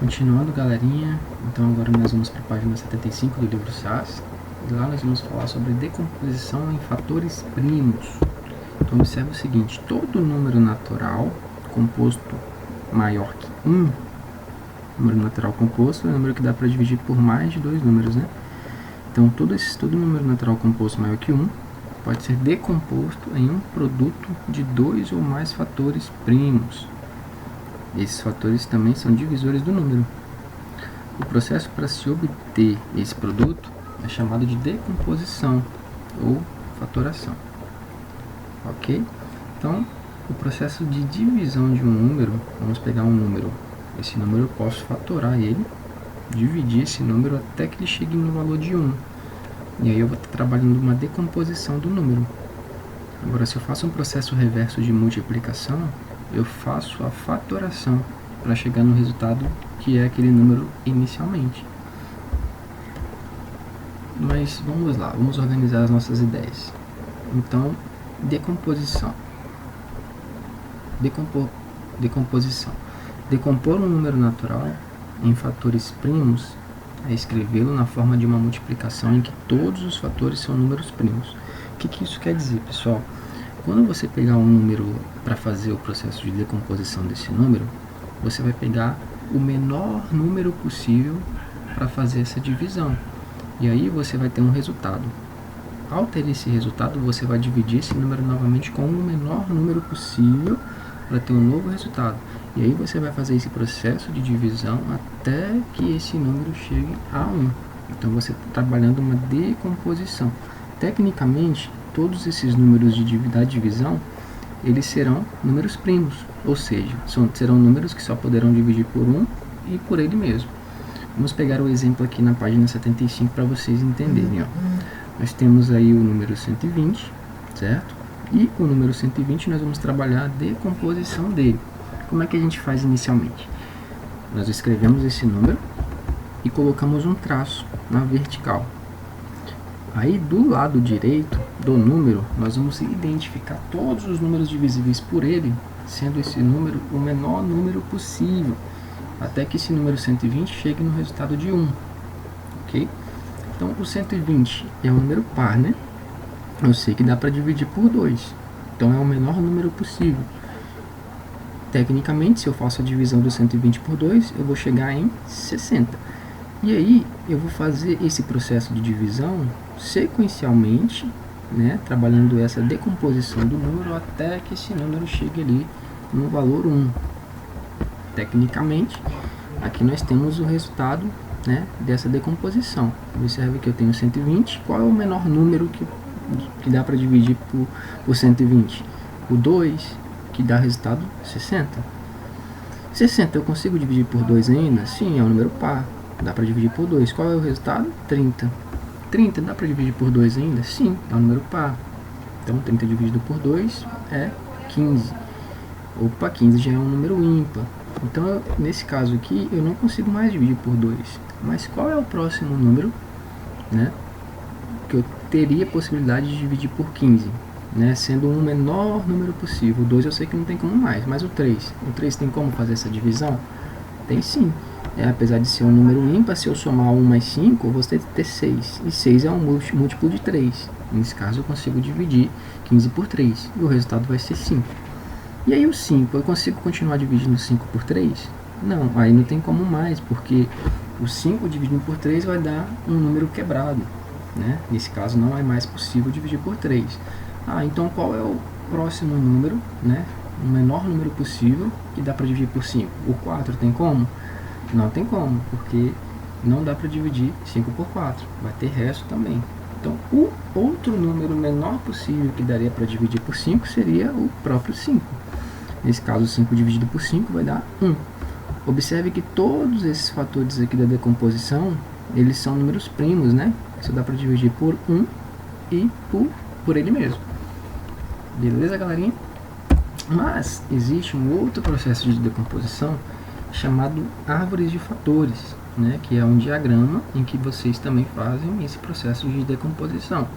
Continuando, galerinha, então agora nós vamos para a página 75 do livro SAS, e lá nós vamos falar sobre decomposição em fatores primos. Então observe o seguinte: todo número natural composto maior que 1, número natural composto é um número que dá para dividir por mais de dois números, né? Então todo número natural composto maior que 1 pode ser decomposto em um produto de dois ou mais fatores primos. Esses fatores também são divisores do número. O processo para se obter esse produto é chamado de decomposição ou fatoração. Ok? Então, o processo de divisão de um número, vamos pegar um número. Esse número eu posso fatorar ele, dividir esse número até que ele chegue no valor de 1. E aí eu vou estar trabalhando uma decomposição do número. Agora, se eu faço um processo reverso de multiplicação, eu faço a fatoração para chegar no resultado que é aquele número inicialmente. Mas vamos lá, vamos organizar as nossas ideias. Então, decomposição. Decompor um número natural em fatores primos é escrevê-lo na forma de uma multiplicação em que todos os fatores são números primos. O que isso quer dizer, pessoal? Quando você pegar um número para fazer o processo de decomposição desse número, você vai pegar o menor número possível para fazer essa divisão. E aí você vai ter um resultado. Ao ter esse resultado, você vai dividir esse número novamente com o menor número possível para ter um novo resultado. E aí você vai fazer esse processo de divisão até que esse número chegue a 1. Então você está trabalhando uma decomposição. Tecnicamente, todos esses números da divisão, eles serão números primos, ou seja, serão números que só poderão dividir por 1 e por ele mesmo. Vamos pegar o exemplo aqui na página 75 para vocês entenderem. Ó. Nós temos aí o número 120, certo? E o número 120 nós vamos trabalhar a decomposição dele. Como é que a gente faz inicialmente? Nós escrevemos esse número e colocamos um traço na vertical. Aí do lado direito do número, nós vamos identificar todos os números divisíveis por ele, sendo esse número o menor número possível, até que esse número 120 chegue no resultado de 1. Ok? Então o 120 é um número par, né? Eu sei que dá para dividir por 2, então é o menor número possível. Tecnicamente, se eu faço a divisão do 120 por 2, eu vou chegar em 60. E aí, eu vou fazer esse processo de divisão sequencialmente, né, trabalhando essa decomposição do número até que esse número chegue ali no valor 1. Tecnicamente, aqui nós temos o resultado, né, dessa decomposição. Observe que eu tenho 120. Qual é o menor número que dá para dividir por 120? O 2, que dá resultado 60. 60 eu consigo dividir por 2 ainda? Sim, é um número par. Dá para dividir por 2. Qual é o resultado? 30. 30 dá para dividir por 2 ainda? Sim, é um número par. Então 30 dividido por 2 é 15. Opa, 15 já é um número ímpar. Então nesse caso aqui eu não consigo mais dividir por 2. Mas qual é o próximo número, né, que eu teria possibilidade de dividir por 15? Né, sendo um menor número possível. O 2 eu sei que não tem como mais, mas o 3. O 3 tem como fazer essa divisão? Tem sim. Apesar de ser um número ímpar, se eu somar 1 mais 5, eu vou ter 6. E 6 é um múltiplo de 3. Nesse caso, eu consigo dividir 15 por 3. E o resultado vai ser 5. E aí o 5, eu consigo continuar dividindo 5 por 3? Não, aí não tem como mais, porque o 5 dividido por 3 vai dar um número quebrado. Né? Nesse caso, não é mais possível dividir por 3. Então qual é o próximo número, né? O menor número possível que dá para dividir por 5? O 4 tem como? Não tem como, porque não dá para dividir 5 por 4, vai ter resto também. Então, o outro número menor possível que daria para dividir por 5 seria o próprio 5. Nesse caso, 5 dividido por 5 vai dar 1. Observe que todos esses fatores aqui da decomposição, eles são números primos, né? Só dá para dividir por 1 e por ele mesmo. Beleza, galerinha? Mas existe um outro processo de decomposição chamado árvores de fatores, né, que é um diagrama em que vocês também fazem esse processo de decomposição.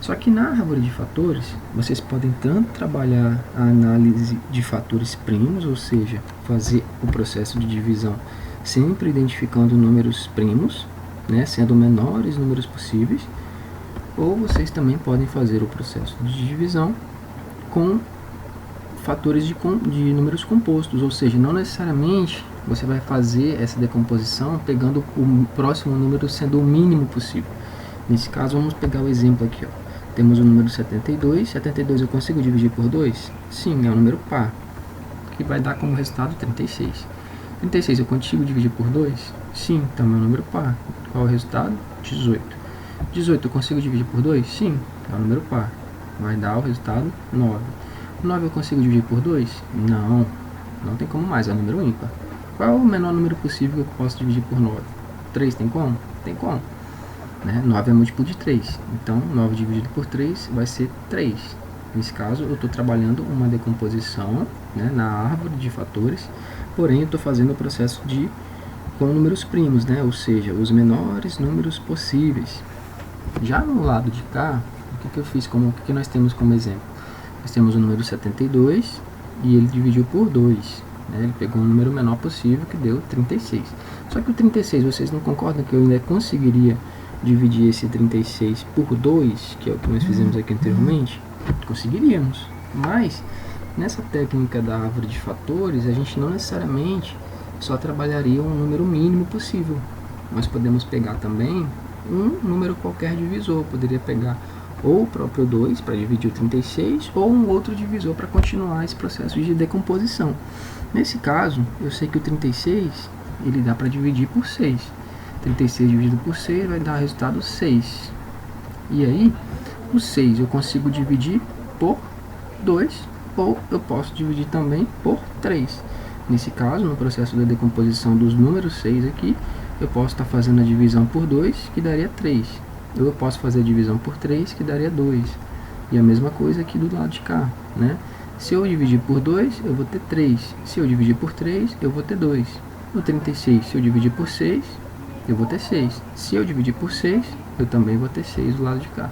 Só que na árvore de fatores, vocês podem tanto trabalhar a análise de fatores primos, ou seja, fazer o processo de divisão sempre identificando números primos, né, sendo menores números possíveis, ou vocês também podem fazer o processo de divisão com fatores de números compostos, ou seja, não necessariamente você vai fazer essa decomposição pegando o próximo número sendo o mínimo possível. Nesse caso, vamos pegar o exemplo aqui, ó. Temos o número 72. 72 eu consigo dividir por 2? Sim, é um número par, que vai dar como resultado 36. 36 eu consigo dividir por 2? Sim, também é um número par. Qual é o resultado? 18. 18 eu consigo dividir por 2? Sim, é um número par. Vai dar o resultado 9. 9 eu consigo dividir por 2? Não, não tem como mais, é um número ímpar. Qual é o menor número possível que eu posso dividir por 9? 3 tem como? Tem como. 9 é múltiplo de 3, então 9 dividido por 3 vai ser 3. Nesse caso eu estou trabalhando uma decomposição, né, na árvore de fatores, porém eu estou fazendo o processo com números primos, né, ou seja, os menores números possíveis. Já no lado de cá, o que eu fiz, o que nós temos como exemplo? Nós temos o número 72 e ele dividiu por 2, né, ele pegou um número menor possível que deu 36. Só que o 36, vocês não concordam que eu ainda conseguiria dividir esse 36 por 2, que é o que nós fizemos aqui anteriormente? Conseguiríamos, mas nessa técnica da árvore de fatores, a gente não necessariamente só trabalharia um número mínimo possível. Nós podemos pegar também um número qualquer divisor, poderia pegar ou o próprio 2 para dividir o 36, ou um outro divisor para continuar esse processo de decomposição. Nesse caso, eu sei que o 36 ele dá para dividir por 6. 36 dividido por 6 vai dar resultado 6. E aí, o 6 eu consigo dividir por 2, ou eu posso dividir também por 3. Nesse caso, no processo da decomposição dos números 6 aqui, eu posso estar fazendo a divisão por 2, que daria 3. Ou eu posso fazer a divisão por 3, que daria 2. E a mesma coisa aqui do lado de cá, né? Se eu dividir por 2, eu vou ter 3. Se eu dividir por 3, eu vou ter 2. No 36, se eu dividir por 6, eu vou ter 6. Se eu dividir por 6, eu também vou ter 6 do lado de cá.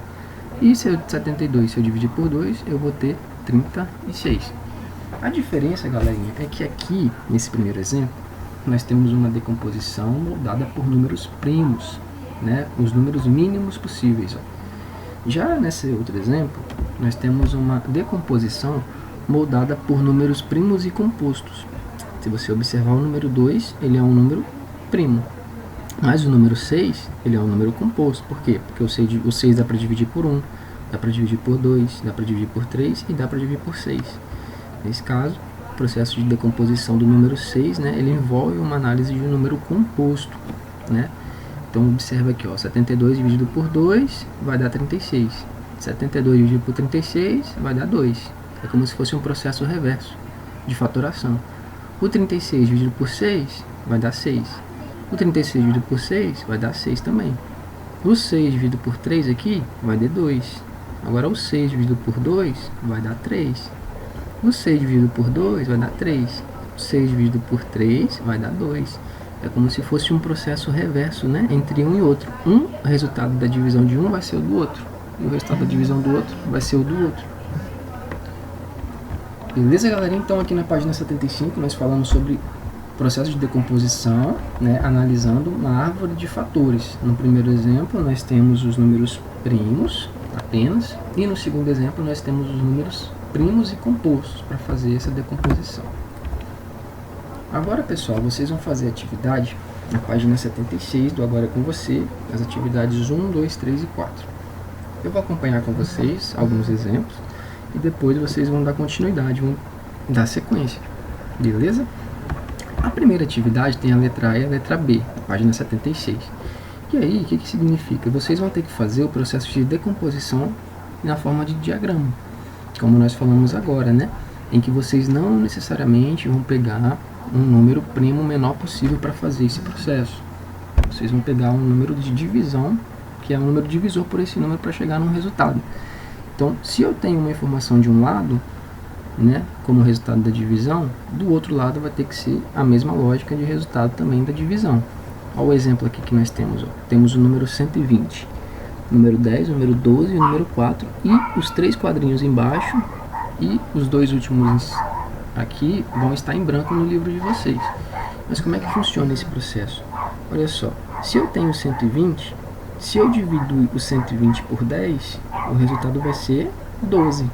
E se eu 72, se eu dividir por 2, eu vou ter 36. A diferença, galerinha, é que aqui, nesse primeiro exemplo, nós temos uma decomposição moldada por números primos, né? Os números mínimos possíveis, ó. Já nesse outro exemplo, nós temos uma decomposição moldada por números primos e compostos. Se você observar o número 2, ele é um número primo. Mas o número 6, ele é um número composto. Por quê? Porque o 6 dá para dividir por 1, dá para dividir por 2, dá para dividir por 3 e dá para dividir por 6. Nesse caso, o processo de decomposição do número 6, né, ele envolve uma análise de um número composto, né? Então, observa aqui, ó, 72 dividido por 2 vai dar 36. 72 dividido por 36 vai dar 2. É como se fosse um processo reverso de fatoração. O 36 dividido por 6 vai dar 6. O 36 dividido por 6 vai dar 6 também. O 6 dividido por 3 aqui vai dar 2. Agora o 6 dividido por 2 vai dar 3. O 6 dividido por 2 vai dar 3. O 6 dividido por 3 vai dar 2. É como se fosse um processo reverso, né, entre um e outro. O resultado da divisão de um vai ser o do outro. E o resultado da divisão do outro vai ser o do outro. Beleza, galera? Então aqui na página 75 nós falamos sobre processo de decomposição, né, analisando uma árvore de fatores. No primeiro exemplo nós temos os números primos apenas, e no segundo exemplo nós temos os números primos e compostos para fazer essa decomposição. Agora, pessoal, vocês vão fazer a atividade na página 76 do Agora é com Você, as atividades 1, 2, 3 e 4. Eu vou acompanhar com vocês alguns exemplos e depois vocês vão dar continuidade, vão dar sequência, beleza? A primeira atividade tem a letra A e a letra B, na página 76. E aí, o que significa? Vocês vão ter que fazer o processo de decomposição na forma de diagrama, como nós falamos agora, né? Em que vocês não necessariamente vão pegar um número primo menor possível para fazer esse processo. Vocês vão pegar um número de divisão, que é um número divisor por esse número para chegar num resultado. Então, se eu tenho uma informação de um lado, né, como resultado da divisão, do outro lado vai ter que ser a mesma lógica de resultado também da divisão. Olha o exemplo aqui que nós temos, ó. Temos o número 120. número 10, o número 12 e o número 4, e os 3 quadrinhos embaixo e os 2 últimos aqui vão estar em branco no livro de vocês. Mas como é que funciona esse processo? Olha só, se eu tenho 120, se eu divido o 120 por 10, o resultado vai ser 12.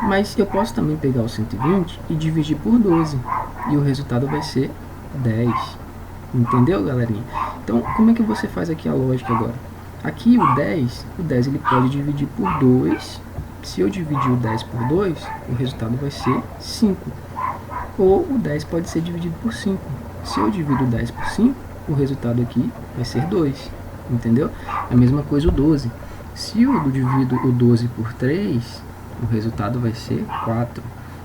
Mas eu posso também pegar o 120 e dividir por 12, e o resultado vai ser 10. Entendeu, galerinha? Então, como é que você faz aqui a lógica agora? Aqui o 10 ele pode dividir por 2. Se eu dividir o 10 por 2, o resultado vai ser 5. Ou o 10 pode ser dividido por 5. Se eu divido o 10 por 5, o resultado aqui vai ser 2. Entendeu? A mesma coisa o 12. Se eu divido o 12 por 3, o resultado vai ser 4.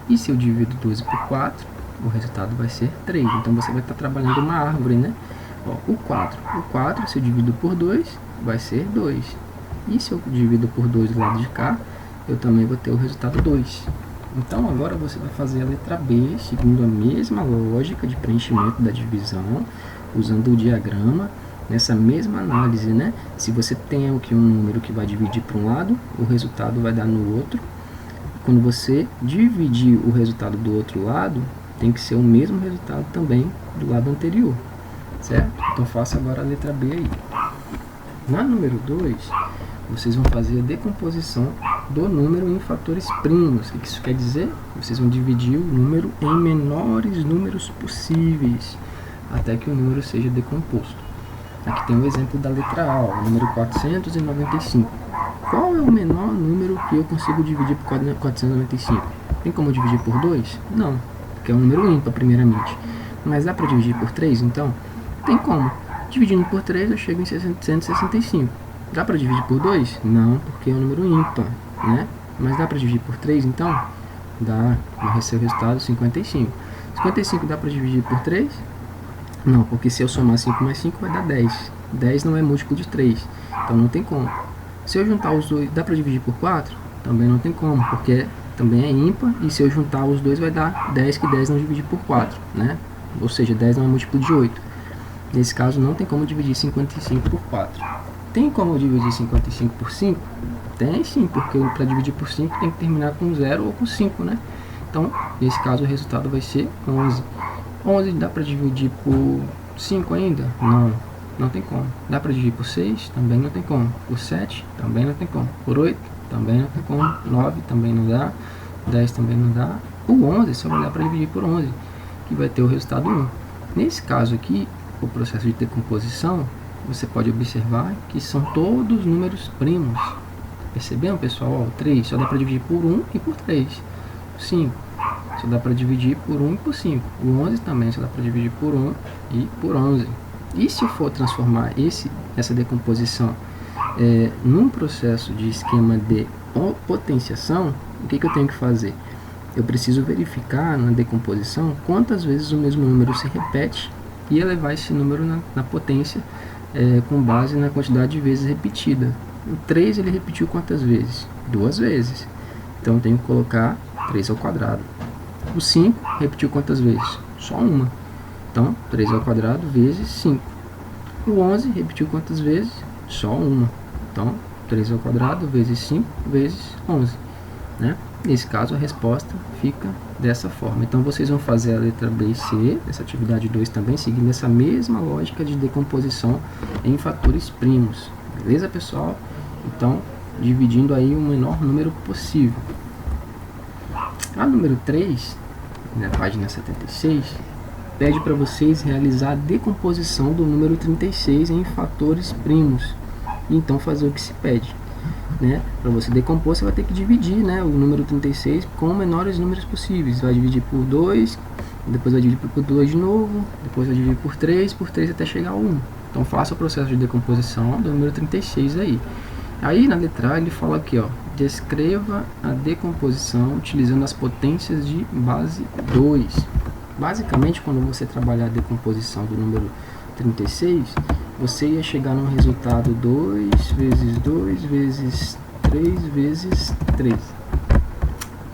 E se eu divido 12 por 4, o resultado vai ser 3. Então você vai estar trabalhando uma árvore, né? Ó, o 4, se eu divido por 2, vai ser 2. E se eu divido por 2 do lado de cá, eu também vou ter o resultado 2. Então agora você vai fazer a letra B, seguindo a mesma lógica de preenchimento da divisão, usando o diagrama, nessa mesma análise, né? Se você tem aqui um número que vai dividir para um lado, o resultado vai dar no outro. Quando você dividir o resultado do outro lado, tem que ser o mesmo resultado também do lado anterior, certo? Então faça agora a letra B aí. Na número 2, vocês vão fazer a decomposição do número em fatores primos. O que isso quer dizer? Vocês vão dividir o número em menores números possíveis, até que o número seja decomposto. Aqui tem o exemplo da letra A, o número 495. Qual é o menor número que eu consigo dividir por 495? Tem como dividir por 2? Não, porque é um número ímpar primeiramente. Mas dá para dividir por 3 então? Tem como. Dividindo por 3 eu chego em 165. Dá para dividir por 2? Não, porque é um número ímpar, né? Mas dá para dividir por 3 então? Dá, vai ser o resultado 55. 55 dá para dividir por 3? Não, porque se eu somar 5 mais 5 vai dar 10. 10 não é múltiplo de 3, então não tem como. Se eu juntar os dois, dá para dividir por 4? Também não tem como, porque também é ímpar. E se eu juntar os dois vai dar 10, que 10 não divide por 4, né? Ou seja, 10 não é múltiplo de 8. Nesse caso não tem como dividir 55 por 4. Tem como dividir 55 por 5? Tem sim, porque para dividir por 5 tem que terminar com 0 ou com 5, né? Então, nesse caso o resultado vai ser 11. 11 dá para dividir por 5 ainda? Não, não tem como. Dá para dividir por 6? Também não tem como. Por 7? Também não tem como. Por 8? Também não tem como. 9 também não dá. 10 também não dá. O 11 só vai dar para dividir por 11, que vai ter o resultado 1. Nesse caso aqui, o processo de decomposição, você pode observar que são todos números primos. Perceberam, pessoal? Ó, 3 só dá para dividir por 1 e por 3. 5 só dá para dividir por 1 e por 5. O 11 também só dá para dividir por 1 e por 11. E se eu for transformar essa decomposição num processo de esquema de potenciação, o que eu tenho que fazer? Eu preciso verificar na decomposição quantas vezes o mesmo número se repete e elevar esse número na potência com base na quantidade de vezes repetida. O 3 ele repetiu quantas vezes? 2 vezes. Então eu tenho que colocar 3 ao quadrado. O 5 repetiu quantas vezes? Só uma. Então 3 ao quadrado vezes 5. O 11 repetiu quantas vezes? Só uma. Então 3 ao quadrado vezes 5 vezes 11, né? Nesse caso a resposta fica dessa forma. Então vocês vão fazer a letra B e C, essa atividade 2 também, seguindo essa mesma lógica de decomposição em fatores primos. Beleza, pessoal? Então, dividindo aí o menor número possível. A número 3, na página 76, pede para vocês realizar a decomposição do número 36 em fatores primos. Então fazer o que se pede, né? Para você decompor, você vai ter que dividir, né, o número 36 com menores números possíveis. Vai dividir por 2, depois vai dividir por 2 de novo, depois vai dividir por 3 até chegar a 1. Então faça o processo de decomposição do número 36 aí. Aí na letra A ele fala aqui, ó, descreva a decomposição utilizando as potências de base 2. Basicamente, quando você trabalhar a decomposição do número 36, você ia chegar num resultado 2 vezes 2 vezes 3 vezes 3,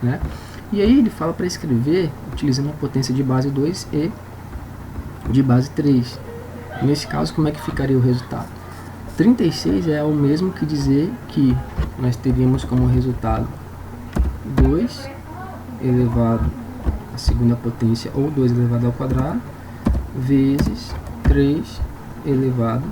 né? E aí ele fala para escrever utilizando a potência de base 2 e de base 3. Nesse caso, como é que ficaria o resultado? 36 é o mesmo que dizer que nós teríamos como resultado 2 elevado à segunda potência, ou 2 elevado ao quadrado, vezes 3 elevado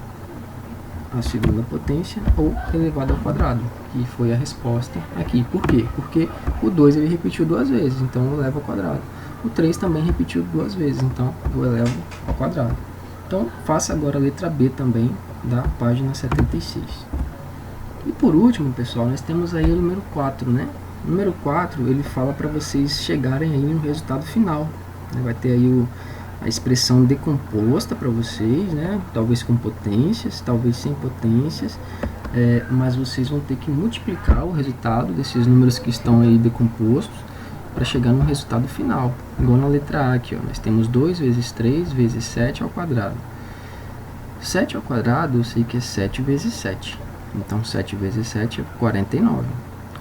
à segunda potência, ou elevado ao quadrado, que foi a resposta aqui. Por quê? Porque o 2 ele repetiu 2 vezes, então eu elevo ao quadrado. O 3 também repetiu 2 vezes, então eu elevo ao quadrado. Então faça agora a letra B também, da página 76. E por último, pessoal, nós temos aí o número 4, né? O número 4, ele fala para vocês chegarem aí no resultado final, né? Vai ter aí a expressão decomposta para vocês, né? Talvez com potências, talvez sem potências, mas vocês vão ter que multiplicar o resultado desses números que estão aí decompostos para chegar no resultado final. Igual na letra A aqui, ó, nós temos 2 vezes 3 vezes 7 ao quadrado. 7 ao quadrado eu sei que é 7 vezes 7. Então 7 vezes 7 é 49.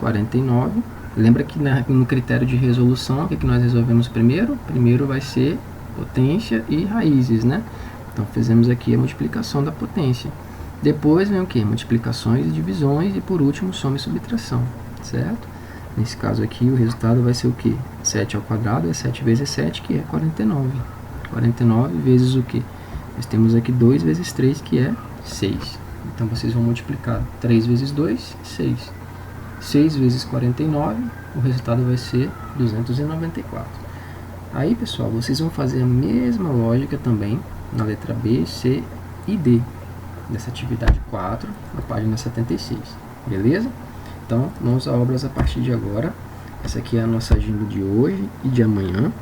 49. Lembra que no critério de resolução, o que nós resolvemos primeiro? Primeiro vai ser potência e raízes, né? Então fizemos aqui a multiplicação da potência. Depois vem o que? Multiplicações e divisões, e por último soma e subtração, certo? Nesse caso aqui o resultado vai ser o que? 7 ao quadrado é 7 vezes 7, que é 49. 49 vezes o que? Nós temos aqui 2 vezes 3, que é 6. Então vocês vão multiplicar 3 vezes 2, 6. 6 vezes 49, o resultado vai ser 294. Aí, pessoal, vocês vão fazer a mesma lógica também na letra B, C e D, dessa atividade 4, na página 76. Beleza? Então, mãos a obras a partir de agora. Essa aqui é a nossa agenda de hoje e de amanhã,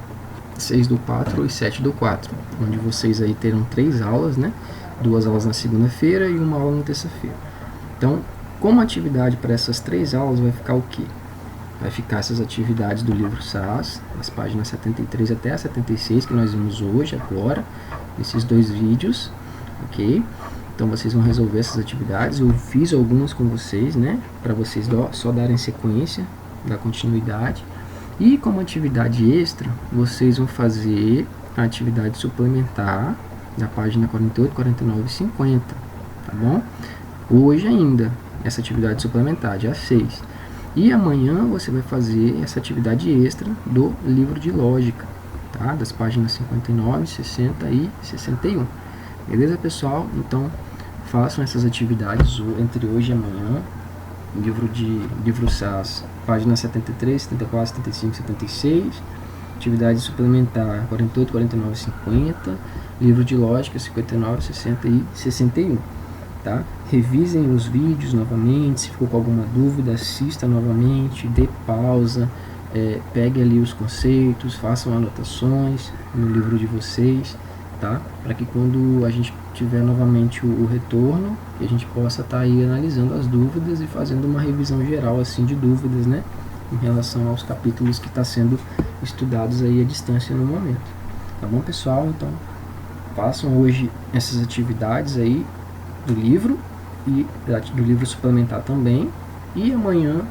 6/4 e 7/4, onde vocês aí terão 3 aulas, né? 2 aulas na segunda-feira e 1 aula na terça-feira. Então, como atividade para essas 3 aulas vai ficar o quê? Vai ficar essas atividades do livro SAS, das páginas 73 até a 76, que nós vimos hoje, agora, nesses 2 vídeos, ok? Então vocês vão resolver essas atividades. Eu fiz algumas com vocês, né? Para vocês só darem sequência, dar continuidade. E como atividade extra, vocês vão fazer a atividade suplementar na página 48, 49 e 50, tá bom? Hoje ainda, essa atividade suplementar, dia 6. E amanhã você vai fazer essa atividade extra do livro de lógica, tá? Das páginas 59, 60 e 61. Beleza, pessoal? Então, façam essas atividades entre hoje e amanhã. Livro SAS, páginas 73, 74, 75, 76. Atividade suplementar 48, 49 e 50. Livro de lógica 59, 60 e 61. Tá? Revisem os vídeos novamente, se ficou com alguma dúvida, assista novamente, dê pausa, pegue ali os conceitos, façam anotações no livro de vocês, tá? Para que quando a gente tiver novamente o retorno, a gente possa estar aí analisando as dúvidas e fazendo uma revisão geral assim de dúvidas, né? Em relação aos capítulos que está sendo estudados aí à distância no momento. Tá bom, pessoal? Então, façam hoje essas atividades aí do livro e do livro suplementar também, e amanhã,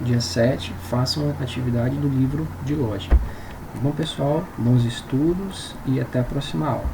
dia 7, façam a atividade do livro de lógica. Bom, pessoal, bons estudos e até a próxima aula.